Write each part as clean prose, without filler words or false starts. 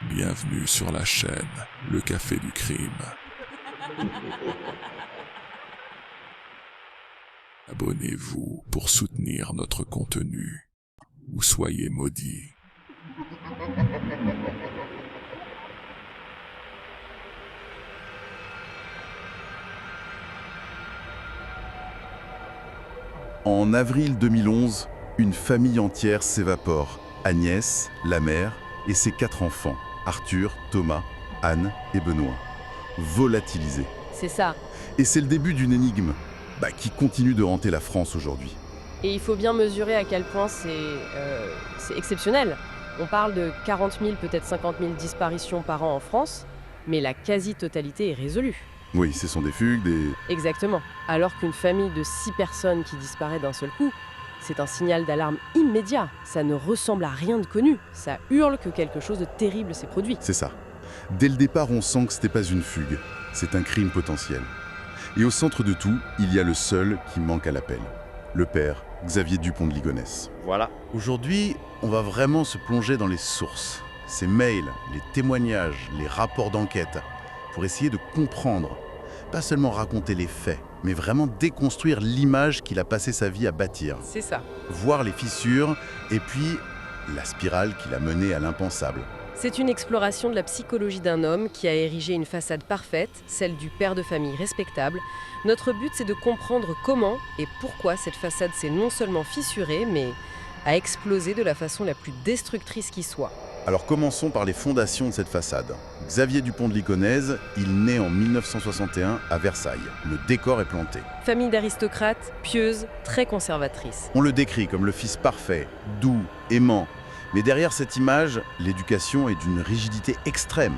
Bienvenue sur la chaîne, le café du crime. Abonnez-vous pour soutenir notre contenu, ou soyez maudits. En avril 2011, une famille entière s'évapore. Agnès, la mère, et ses 4 enfants, Arthur, Thomas, Anne et Benoît, volatilisés. C'est ça. Et c'est le début d'une énigme qui continue de hanter la France aujourd'hui. Et il faut bien mesurer à quel point c'est exceptionnel. On parle de 40 000, peut-être 50 000 disparitions par an en France, mais la quasi-totalité est résolue. Oui, ce sont des fugues, Exactement. Alors qu'une famille de 6 personnes qui disparaît d'un seul coup, c'est un signal d'alarme immédiat. Ça ne ressemble à rien de connu. Ça hurle que quelque chose de terrible s'est produit. C'est ça. Dès le départ, on sent que ce n'était pas une fugue, c'est un crime potentiel. Et au centre de tout, il y a le seul qui manque à l'appel. Le père, Xavier Dupont de Ligonnès. Voilà. Aujourd'hui, on va vraiment se plonger dans les sources. Ces mails, les témoignages, les rapports d'enquête, pour essayer de comprendre. Pas seulement raconter les faits, mais vraiment déconstruire l'image qu'il a passé sa vie à bâtir. C'est ça. Voir les fissures, et puis la spirale qui l'a mené à l'impensable. C'est une exploration de la psychologie d'un homme qui a érigé une façade parfaite, celle du père de famille respectable. Notre but, c'est de comprendre comment et pourquoi cette façade s'est non seulement fissurée, mais a explosé de la façon la plus destructrice qui soit. Alors commençons par les fondations de cette façade. Xavier Dupont de Ligonnès, il naît en 1961 à Versailles. Le décor est planté. Famille d'aristocrates, pieuse, très conservatrice. On le décrit comme le fils parfait, doux, aimant. Mais derrière cette image, l'éducation est d'une rigidité extrême.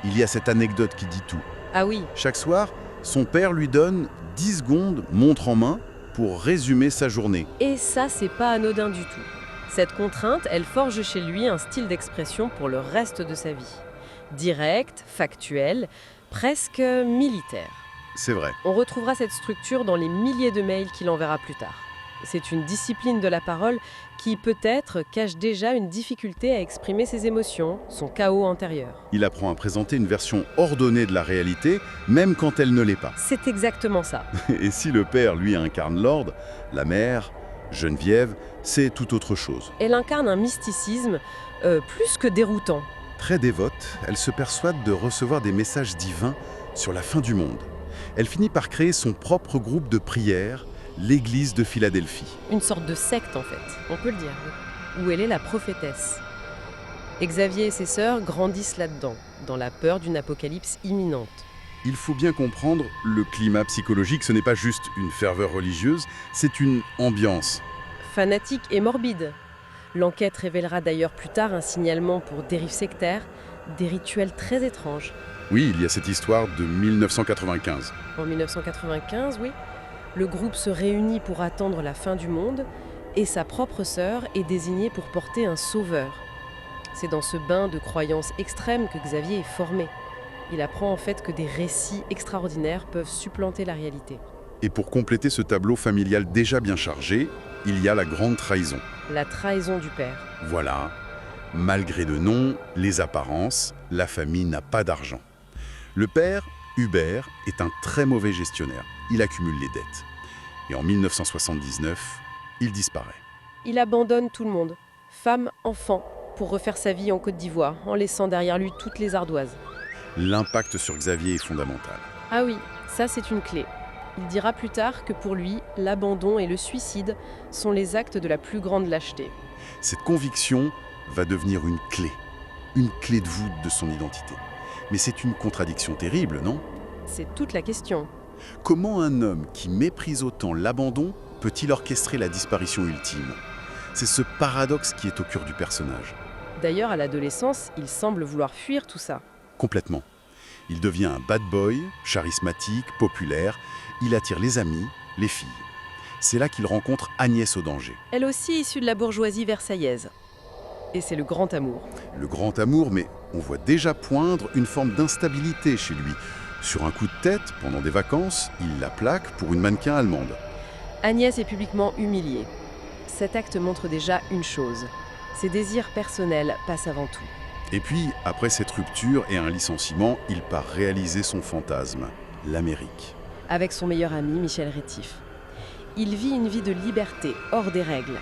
Il y a cette anecdote qui dit tout. Ah oui, Chaque soir, son père lui donne 10 secondes, montre en main, pour résumer sa journée. et ça, c'est pas anodin du tout. Cette contrainte, elle forge chez lui un style d'expression pour le reste de sa vie. Direct, factuel, presque militaire. C'est vrai. On retrouvera cette structure dans les milliers de mails qu'il enverra plus tard. C'est une discipline de la parole qui, peut-être, cache déjà une difficulté à exprimer ses émotions, son chaos intérieur. Il apprend à présenter une version ordonnée de la réalité, même quand elle ne l'est pas. C'est exactement ça. Et si le père, lui, incarne l'ordre, la mère, Geneviève, c'est tout autre chose. Elle incarne un mysticisme plus que déroutant. Très dévote, elle se persuade de recevoir des messages divins sur la fin du monde. Elle finit par créer son propre groupe de prière, l'Église de Philadelphie. Une sorte de secte, en fait, on peut le dire, où elle est la prophétesse. Xavier et ses sœurs grandissent là-dedans, dans la peur d'une apocalypse imminente. Il faut bien comprendre, le climat psychologique, ce n'est pas juste une ferveur religieuse, c'est une ambiance. Fanatique et morbide. L'enquête révélera d'ailleurs plus tard un signalement pour dérives sectaires, des rituels très étranges. Oui, il y a cette histoire de 1995. En 1995, oui, le groupe se réunit pour attendre la fin du monde et sa propre sœur est désignée pour porter un sauveur. C'est dans ce bain de croyances extrêmes que Xavier est formé. Il apprend en fait que des récits extraordinaires peuvent supplanter la réalité. Et pour compléter ce tableau familial déjà bien chargé, il y a la grande trahison. La trahison du père. Voilà, malgré le nom, les apparences, la famille n'a pas d'argent. Le père, Hubert, est un très mauvais gestionnaire. Il accumule les dettes. Et en 1979, il disparaît. Il abandonne tout le monde, femmes, enfants, pour refaire sa vie en Côte d'Ivoire, en laissant derrière lui toutes les ardoises. L'impact sur Xavier est fondamental. Ah oui, ça c'est une clé. Il dira plus tard que pour lui, l'abandon et le suicide sont les actes de la plus grande lâcheté. Cette conviction va devenir une clé de voûte de son identité. Mais c'est une contradiction terrible, non ? C'est toute la question. Comment un homme qui méprise autant l'abandon peut-il orchestrer la disparition ultime ? C'est ce paradoxe qui est au cœur du personnage. D'ailleurs, à l'adolescence, il semble vouloir fuir tout ça. Complètement. Il devient un bad boy, charismatique, populaire. Il attire les amis, les filles. C'est là qu'il rencontre Agnès Audanger. Elle aussi issue de la bourgeoisie versaillaise. Et c'est le grand amour. Le grand amour, mais on voit déjà poindre une forme d'instabilité chez lui. Sur un coup de tête, pendant des vacances, il la plaque pour une mannequin allemande. Agnès est publiquement humiliée. Cet acte montre déjà une chose. Ses désirs personnels passent avant tout. Et puis, après cette rupture et un licenciement, il part réaliser son fantasme, l'Amérique. Avec son meilleur ami, Michel Rétif. Il vit une vie de liberté, hors des règles.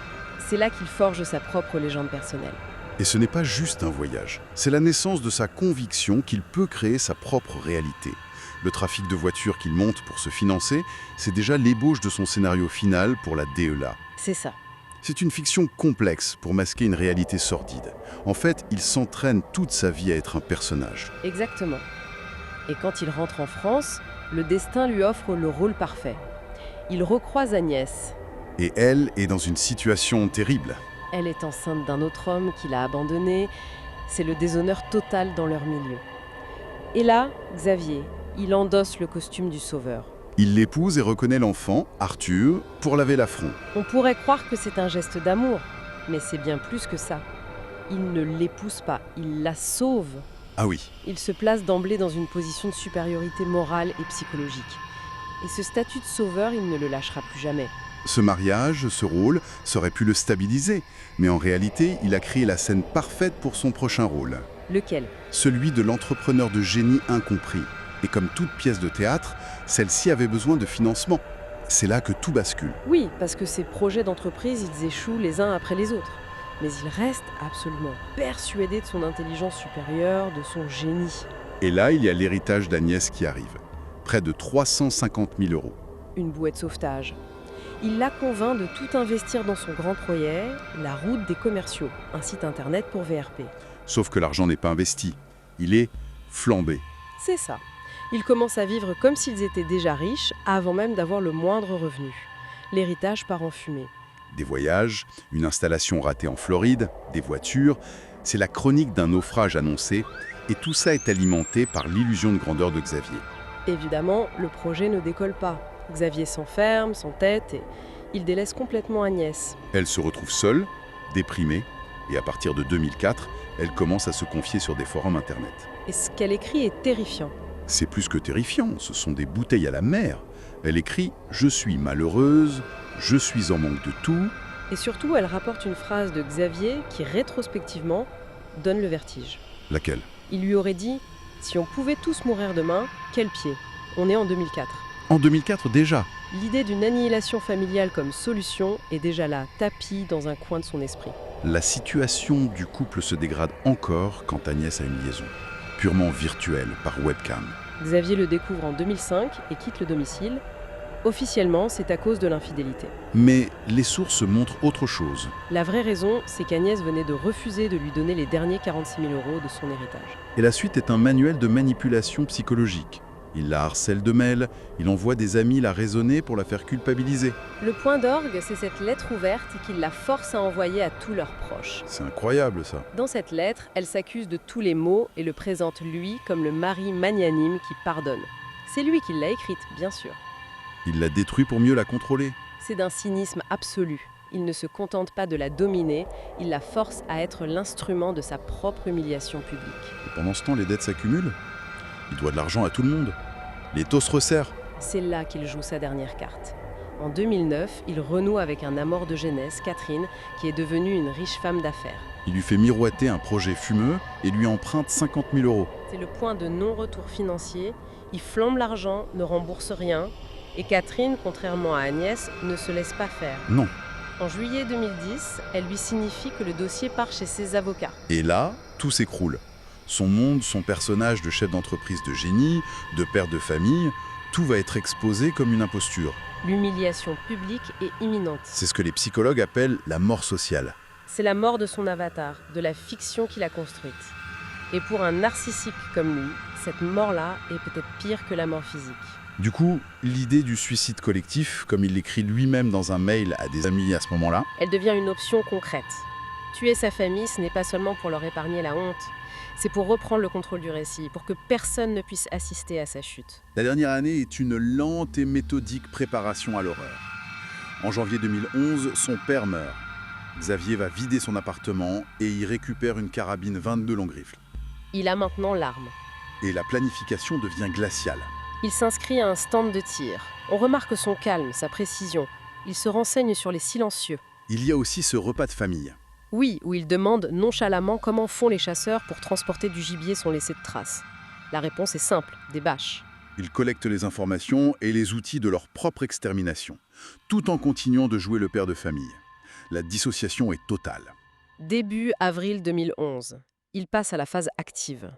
C'est là qu'il forge sa propre légende personnelle. Et ce n'est pas juste un voyage, c'est la naissance de sa conviction qu'il peut créer sa propre réalité. Le trafic de voitures qu'il monte pour se financer, c'est déjà l'ébauche de son scénario final pour la DELA. C'est ça. C'est une fiction complexe pour masquer une réalité sordide. En fait, il s'entraîne toute sa vie à être un personnage. Exactement. Et quand il rentre en France, le destin lui offre le rôle parfait. Il recroise Agnès. Et elle est dans une situation terrible. Elle est enceinte d'un autre homme qui l'a abandonnée. C'est le déshonneur total dans leur milieu. Et là, Xavier, il endosse le costume du sauveur. Il l'épouse et reconnaît l'enfant, Arthur, pour laver l'affront. On pourrait croire que c'est un geste d'amour, mais c'est bien plus que ça. Il ne l'épouse pas, il la sauve. Ah oui, Il se place d'emblée dans une position de supériorité morale et psychologique. Et ce statut de sauveur, il ne le lâchera plus jamais. ce mariage, ce rôle, ça aurait pu le stabiliser. Mais en réalité, il a créé la scène parfaite pour son prochain rôle. Lequel ? Celui de l'entrepreneur de génie incompris. Et comme toute pièce de théâtre, celle-ci avait besoin de financement. C'est là que tout bascule. Oui, parce que ces projets d'entreprise, ils échouent les uns après les autres. Mais il reste absolument persuadé de son intelligence supérieure, de son génie. Et là, il y a l'héritage d'Agnès qui arrive. Près de 350 000 €. Une bouée de sauvetage. Il la convainc de tout investir dans son grand projet, la route des commerciaux, un site internet pour VRP. Sauf que l'argent n'est pas investi. Il est flambé. C'est ça. Ils commencent à vivre comme s'ils étaient déjà riches, avant même d'avoir le moindre revenu. L'héritage part en fumée. Des voyages, une installation ratée en Floride, des voitures. C'est la chronique d'un naufrage annoncé. Et tout ça est alimenté par l'illusion de grandeur de Xavier. Évidemment, le projet ne décolle pas. Xavier s'enferme, s'entête et il délaisse complètement Agnès. Elle se retrouve seule, déprimée. Et à partir de 2004, elle commence à se confier sur des forums internet. Et ce qu'elle écrit est terrifiant. C'est plus que terrifiant, ce sont des bouteilles à la mer. Elle écrit « Je suis malheureuse, je suis en manque de tout ». Et surtout, elle rapporte une phrase de Xavier qui, rétrospectivement, donne le vertige. Laquelle ? Il lui aurait dit « Si on pouvait tous mourir demain, quel pied ?» On est en 2004. En 2004 déjà. L'idée d'une annihilation familiale comme solution est déjà là, tapie dans un coin de son esprit. La situation du couple se dégrade encore quand Agnès a une liaison, purement virtuelle, par webcam. Xavier le découvre en 2005 et quitte le domicile. Officiellement, c'est à cause de l'infidélité. Mais les sources montrent autre chose. La vraie raison, c'est qu'Agnès venait de refuser de lui donner les derniers 46 000 € de son héritage. Et la suite est un manuel de manipulation psychologique. Il la harcèle de mails, il envoie des amis la raisonner pour la faire culpabiliser. Le point d'orgue, c'est cette lettre ouverte qu'il la force à envoyer à tous leurs proches. C'est incroyable ça. Dans cette lettre, elle s'accuse de tous les maux et le présente lui comme le mari magnanime qui pardonne. C'est lui qui l'a écrite, bien sûr. Il la détruit pour mieux la contrôler. C'est d'un cynisme absolu. Il ne se contente pas de la dominer, il la force à être l'instrument de sa propre humiliation publique. Et pendant ce temps, les dettes s'accumulent. Il doit de l'argent à tout le monde. Les taux se resserrent. C'est là qu'il joue sa dernière carte. En 2009, il renoue avec un amour de jeunesse, Catherine, qui est devenue une riche femme d'affaires. Il lui fait miroiter un projet fumeux et lui emprunte 50 000 €. C'est le point de non-retour financier. Il flambe l'argent, ne rembourse rien. Et Catherine, contrairement à Agnès, ne se laisse pas faire. Non. En juillet 2010, elle lui signifie que le dossier part chez ses avocats. Et là, tout s'écroule. Son monde, son personnage de chef d'entreprise de génie, de père de famille, tout va être exposé comme une imposture. L'humiliation publique est imminente. C'est ce que les psychologues appellent la mort sociale. C'est la mort de son avatar, de la fiction qu'il a construite. Et pour un narcissique comme lui, cette mort-là est peut-être pire que la mort physique. Du coup, l'idée du suicide collectif, comme il l'écrit lui-même dans un mail à des amis à ce moment-là, Elle devient une option concrète. Tuer sa famille, ce n'est pas seulement pour leur épargner la honte, c'est pour reprendre le contrôle du récit, pour que personne ne puisse assister à sa chute. la dernière année est une lente et méthodique préparation à l'horreur. En janvier 2011, son père meurt. Xavier va vider son appartement et y récupère une carabine 22 longue rifle. Il a maintenant l'arme. Et la planification devient glaciale. Il s'inscrit à un stand de tir. On remarque son calme, sa précision. Il se renseigne sur les silencieux. Il y a aussi ce repas de famille. Oui, où il demande nonchalamment comment font les chasseurs pour transporter du gibier sans laisser de traces. La réponse est simple, des bâches. Ils collectent les informations et les outils de leur propre extermination, tout en continuant de jouer le père de famille. La dissociation est totale. Début avril 2011. Il passe à la phase active.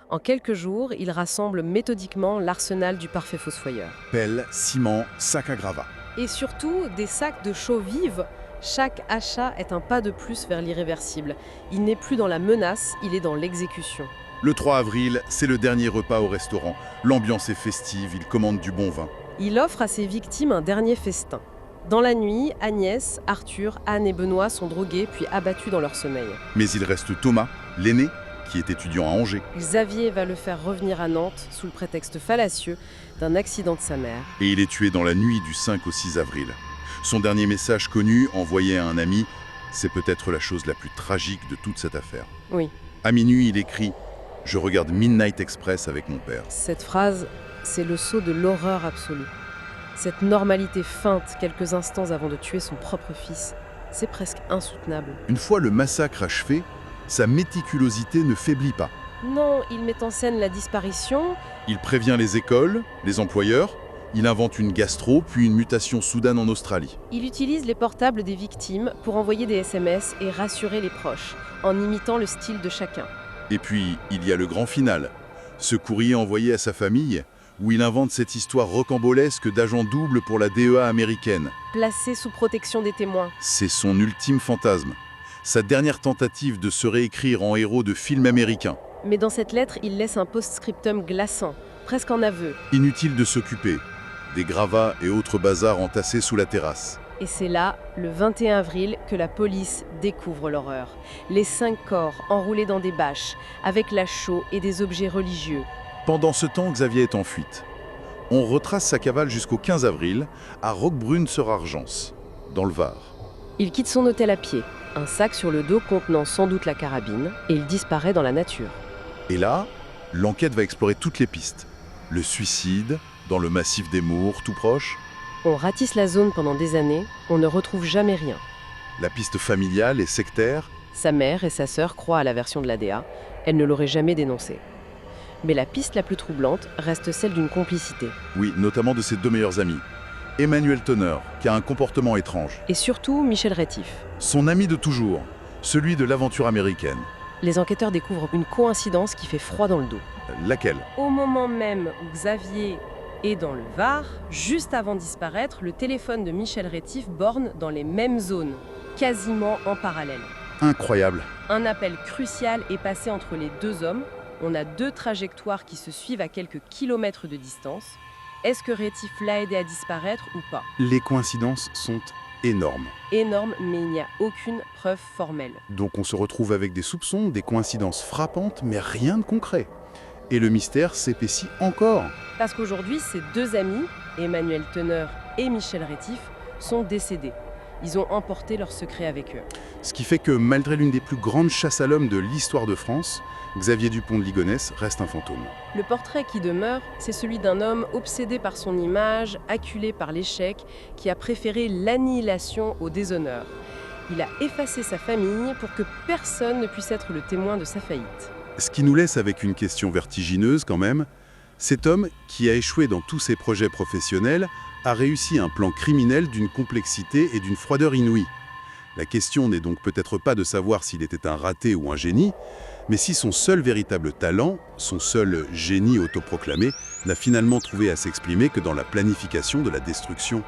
En quelques jours, il rassemble méthodiquement l'arsenal du parfait fossoyeur. Pelle, ciment, sac à gravat. Et surtout, des sacs de chaux vives. Chaque achat est un pas de plus vers l'irréversible. Il n'est plus dans la menace, il est dans l'exécution. Le 3 avril, c'est le dernier repas au restaurant. L'ambiance est festive, il commande du bon vin. Il offre à ses victimes un dernier festin. Dans la nuit, Agnès, Arthur, Anne et Benoît sont drogués puis abattus dans leur sommeil. Mais il reste Thomas, l'aîné, qui est étudiant à Angers. Xavier va le faire revenir à Nantes sous le prétexte fallacieux d'un accident de sa mère. Et il est tué dans la nuit du 5 au 6 avril. Son dernier message connu, envoyé à un ami, c'est peut-être la chose la plus tragique de toute cette affaire. Oui, À minuit, il écrit « Je regarde Midnight Express avec mon père ». cette phrase, c'est le sceau de l'horreur absolue. Cette normalité feinte quelques instants avant de tuer son propre fils, c'est presque insoutenable. Une fois le massacre achevé, sa méticulosité ne faiblit pas. Non, il met en scène la disparition. Il prévient les écoles, les employeurs, il invente une gastro, puis une mutation soudaine en Australie. Il utilise les portables des victimes pour envoyer des SMS et rassurer les proches, en imitant le style de chacun. Et puis, il y a le grand final, ce courrier envoyé à sa famille, où il invente cette histoire rocambolesque d'agent double pour la DEA américaine. Placé sous protection des témoins. C'est son ultime fantasme, sa dernière tentative de se réécrire en héros de film américain. Mais dans cette lettre, il laisse un post-scriptum glaçant, presque en aveu. Inutile de s'occuper, des gravats et autres bazars entassés sous la terrasse. Et c'est là, le 21 avril, que la police découvre l'horreur. Les 5 corps enroulés dans des bâches, avec la chaux et des objets religieux. Pendant ce temps, Xavier est en fuite. On retrace sa cavale jusqu'au 15 avril, à Roquebrune-sur-Argence, dans le Var. Il quitte son hôtel à pied, un sac sur le dos contenant sans doute la carabine, et il disparaît dans la nature. Et là, l'enquête va explorer toutes les pistes. Le suicide, dans le massif des Mours, tout proche. On ratisse la zone pendant des années, on ne retrouve jamais rien. La piste familiale et sectaire. Sa mère et sa sœur croient à la version de l'ADA, elle ne l'aurait jamais dénoncée. Mais la piste la plus troublante reste celle d'une complicité. Oui, notamment de ses 2 meilleurs amis. Emmanuel Teneur, qui a un comportement étrange. Et surtout, Michel Rétif. Son ami de toujours, celui de l'aventure américaine. Les enquêteurs découvrent une coïncidence qui fait froid dans le dos. Laquelle? Au moment même où Xavier est dans le Var, juste avant de disparaître, le téléphone de Michel Rétif borne dans les mêmes zones, quasiment en parallèle. Incroyable. Un appel crucial est passé entre les 2 hommes. On a 2 trajectoires qui se suivent à quelques kilomètres de distance. Est-ce que Rétif l'a aidé à disparaître ou pas? Les coïncidences sont énormes. Énorme, mais il n'y a aucune preuve formelle. Donc on se retrouve avec des soupçons, des coïncidences frappantes, mais rien de concret. Et le mystère s'épaissit encore. Parce qu'aujourd'hui, ces 2 amis, Emmanuel Teneur et Michel Rétif, sont décédés. Ils ont emporté leur secret avec eux. Ce qui fait que malgré l'une des plus grandes chasses à l'homme de l'histoire de France, Xavier Dupont de Ligonnès reste un fantôme. Le portrait qui demeure, c'est celui d'un homme obsédé par son image, acculé par l'échec, qui a préféré l'annihilation au déshonneur. Il a effacé sa famille pour que personne ne puisse être le témoin de sa faillite. Ce qui nous laisse avec une question vertigineuse quand même. Cet homme, qui a échoué dans tous ses projets professionnels, a réussi un plan criminel d'une complexité et d'une froideur inouïe. La question n'est donc peut-être pas de savoir s'il était un raté ou un génie, mais si son seul véritable talent, son seul génie autoproclamé, n'a finalement trouvé à s'exprimer que dans la planification de la destruction.